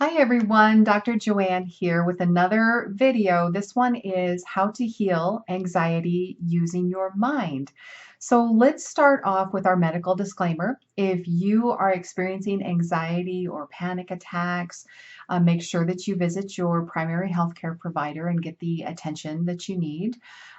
Hi everyone, Dr. Joanne here with another video. This one is how to heal anxiety using your mind. So let's start off with our medical disclaimer. If you are experiencing anxiety or panic attacks, make sure that you visit your primary healthcare provider and get the attention that you need,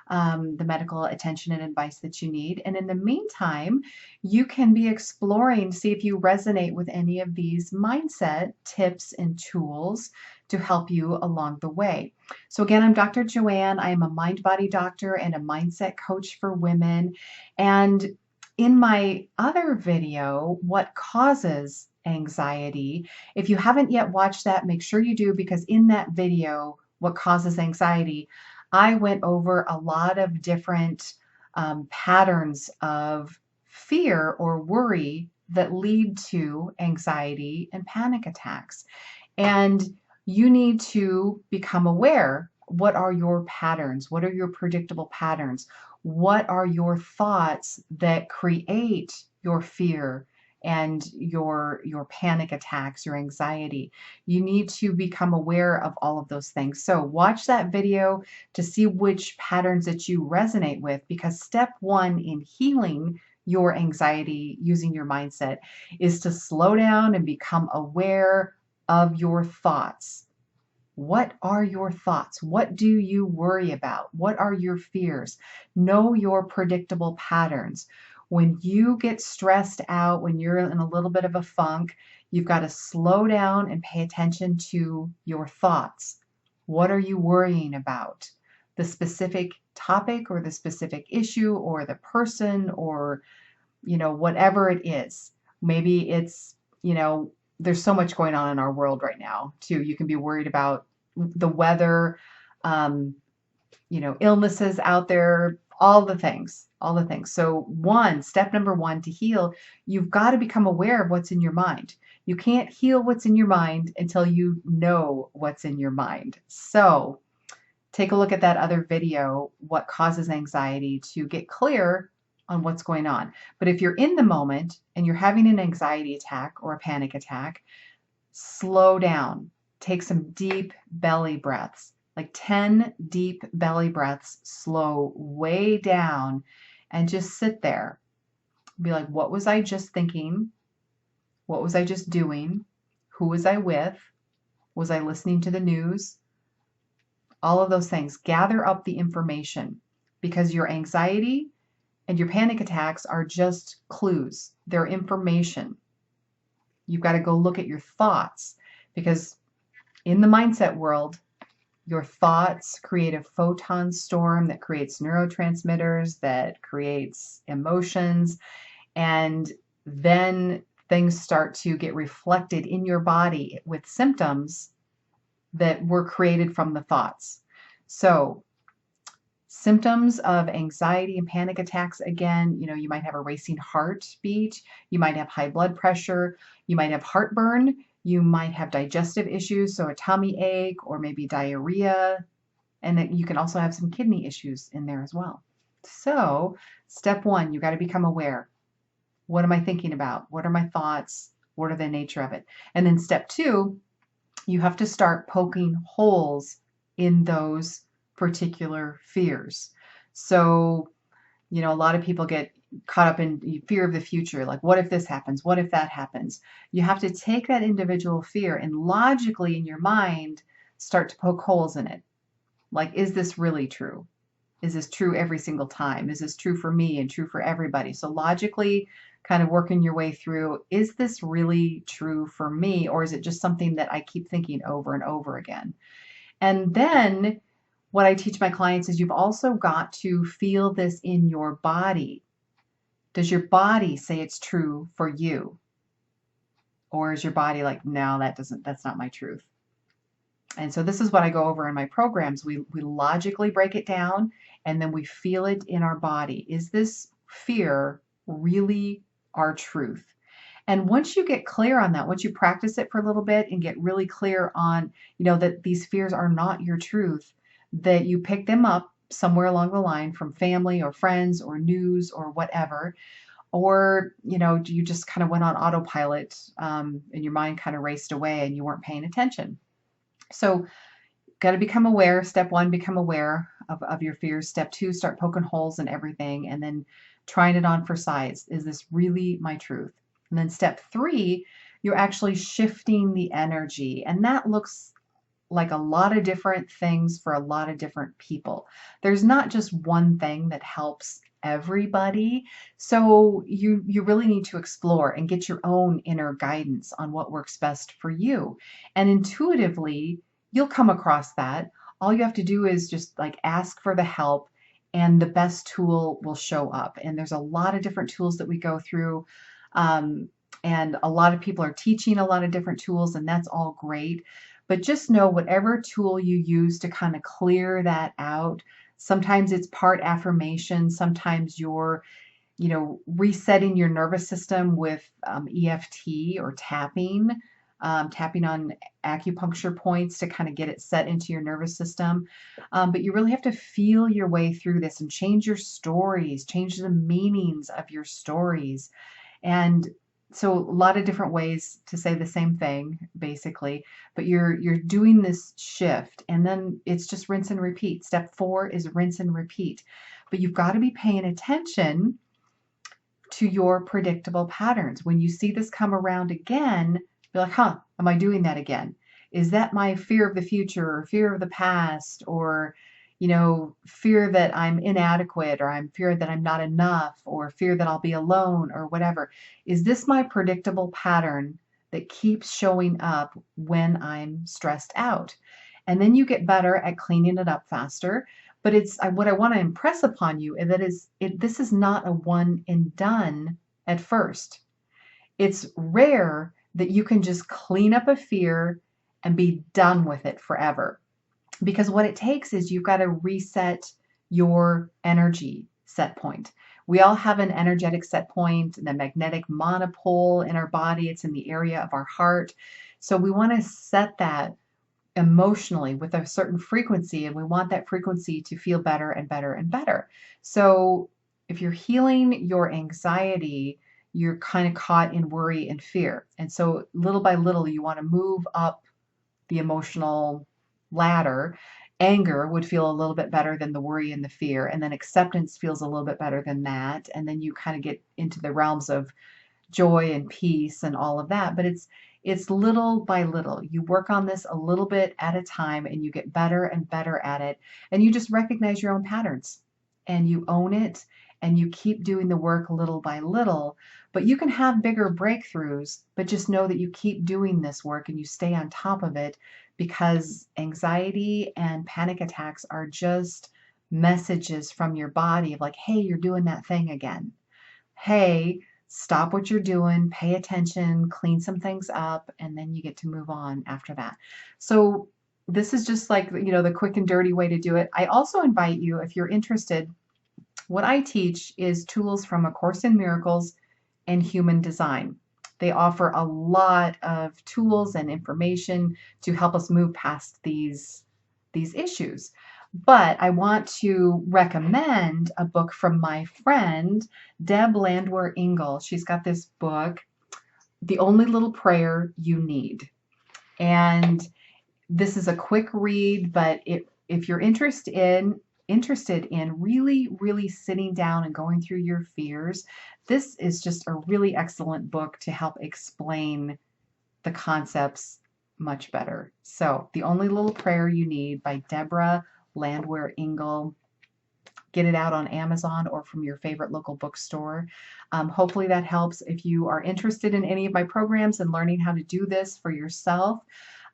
the medical attention and advice that you need. And in the meantime, you can be exploring, see if you resonate with any of these mindset tips and tools to help you along the way. So again, I'm Dr. Joanne. I am a mind-body doctor and a mindset coach for women. And in my other video, what causes anxiety, if you haven't yet watched that, make sure you do, because in that video, what causes anxiety, I went over a lot of different patterns of fear or worry that lead to anxiety and panic attacks. And you need to become aware. What are your patterns? What are your predictable patterns? What are your thoughts that create your fear and your panic attacks, your anxiety? You need to become aware of all of those things. So watch that video to see which patterns that you resonate with, because step one in healing your anxiety using your mindset is to slow down and become aware of your thoughts. What are your thoughts? What do you worry about? What are your fears? Know your predictable patterns. When you get stressed out, when you're in a little bit of a funk, you've got to slow down and pay attention to your thoughts. What are you worrying about? The specific topic or the specific issue or the person or, whatever it is. Maybe it's, there's so much going on in our world right now too. You can be worried about the weather, um, illnesses out there, all the things. So step number one to heal, you've got to become aware of what's in your mind. You can't heal what's in your mind until you know what's in your mind. So take a look at that other video, what causes anxiety, to get clear on what's going on. But if you're in the moment and you're having an anxiety attack or a panic attack, slow down. Take some deep belly breaths, like 10 deep belly breaths, slow way down, and just sit there. Be like, what was I just thinking? What was I just doing? Who was I with? Was I listening to the news? All of those things. Gather up the information, because your anxiety and your panic attacks are just clues. They're information. You've got to go look at your thoughts, because in the mindset world, your thoughts create a photon storm that creates neurotransmitters, that creates emotions, and then things start to get reflected in your body with symptoms that were created from the thoughts. So symptoms of anxiety and panic attacks, again, you might have a racing heartbeat, you might have high blood pressure, you might have heartburn, you might have digestive issues, so a tummy ache or maybe diarrhea, and you can also have some kidney issues in there as well. So step one, you got to become aware. What am I thinking about? What are my thoughts? What are the nature of it? And then step two, you have to start poking holes in those particular fears. So, a lot of people get caught up in fear of the future. Like, what if this happens? What if that happens? You have to take that individual fear and logically in your mind start to poke holes in it. Like, is this really true? Is this true every single time? Is this true for me and true for everybody? So logically kind of working your way through, is this really true for me? Or is it just something that I keep thinking over and over again? And then what I teach my clients is you've also got to feel this in your body. Does your body say it's true for you? Or is your body like, no, that's not my truth? And so this is what I go over in my programs. We logically break it down, and then we feel it in our body. Is this fear really our truth? And once you get clear on that, once you practice it for a little bit and get really clear on, that these fears are not your truth, that you pick them up somewhere along the line from family or friends or news or whatever, or you just kind of went on autopilot, and your mind kind of raced away and you weren't paying attention. So got to become aware. Step one, become aware of your fears. Step two, start poking holes in everything and then trying it on for size. Is this really my truth? And then step three, you're actually shifting the energy. And that looks like a lot of different things for a lot of different people. There's not just one thing that helps everybody. So you really need to explore and get your own inner guidance on what works best for you. And intuitively, you'll come across that. All you have to do is just like ask for the help and the best tool will show up. And there's a lot of different tools that we go through. And a lot of people are teaching a lot of different tools, and that's all great. But just know whatever tool you use to kind of clear that out, sometimes it's part affirmation, sometimes you're, resetting your nervous system with EFT or tapping, tapping on acupuncture points to kind of get it set into your nervous system. But you really have to feel your way through this and change your stories, change the meanings of your stories. And so a lot of different ways to say the same thing, basically, but you're doing this shift, and then it's just rinse and repeat. Step four is rinse and repeat. But you've got to be paying attention to your predictable patterns. When you see this come around again, be like, am I doing that again? Is that my fear of the future or fear of the past, or fear that I'm inadequate, or I'm fear that I'm not enough, or fear that I'll be alone, or whatever? Is this my predictable pattern that keeps showing up when I'm stressed out? And then you get better at cleaning it up faster. But what I want to impress upon you is this is not a one and done at first. It's rare that you can just clean up a fear and be done with it forever. Because what it takes is you've got to reset your energy set point. We all have an energetic set point, the magnetic monopole in our body. It's in the area of our heart. So we want to set that emotionally with a certain frequency, and we want that frequency to feel better and better and better. So if you're healing your anxiety, you're kind of caught in worry and fear. And so little by little, you want to move up the emotional ladder. Anger would feel a little bit better than the worry and the fear, and then acceptance feels a little bit better than that, and then you kind of get into the realms of joy and peace and all of that. But it's little by little. You work on this a little bit at a time, and you get better and better at it, and you just recognize your own patterns and you own it, and you keep doing the work little by little. But you can have bigger breakthroughs, but just know that you keep doing this work and you stay on top of it, because anxiety and panic attacks are just messages from your body of like, hey, you're doing that thing again. Hey, stop what you're doing, pay attention, clean some things up, and then you get to move on after that. So this is just like, the quick and dirty way to do it. I also invite you, if you're interested, what I teach is tools from A Course in Miracles and Human Design. They offer a lot of tools and information to help us move past these issues. But I want to recommend a book from my friend, Deb Landwehr Ingle. She's got this book, The Only Little Prayer You Need. And this is a quick read, but if you're interested in really, really sitting down and going through your fears, this is just a really excellent book to help explain the concepts much better. So, The Only Little Prayer You Need by Deborah Landwehr Ingle. Get it out on Amazon or from your favorite local bookstore. Hopefully that helps. If you are interested in any of my programs and learning how to do this for yourself,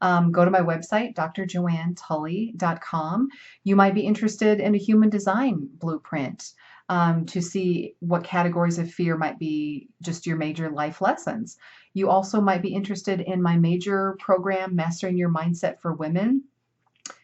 go to my website, drjoannetully.com. You might be interested in a human design blueprint to see what categories of fear might be just your major life lessons. You also might be interested in my major program, Mastering Your Mindset for Women.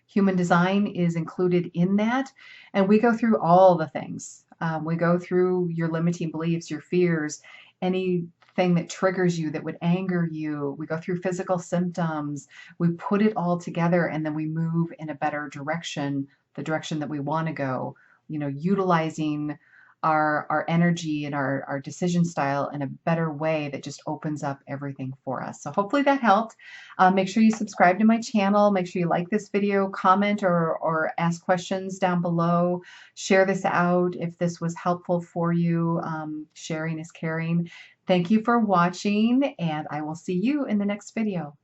Human design is included in that, and we go through all the things. We go through your limiting beliefs, your fears, anything that triggers you that would anger you. We go through physical symptoms. We put it all together, and then we move in a better direction, the direction that we want to go, utilizing our energy and our decision style in a better way that just opens up everything for us. So hopefully that helped. Make sure you subscribe to my channel. Make sure you like this video, comment or ask questions down below. Share this out if this was helpful for you. Sharing is caring. Thank you for watching, and I will see you in the next video.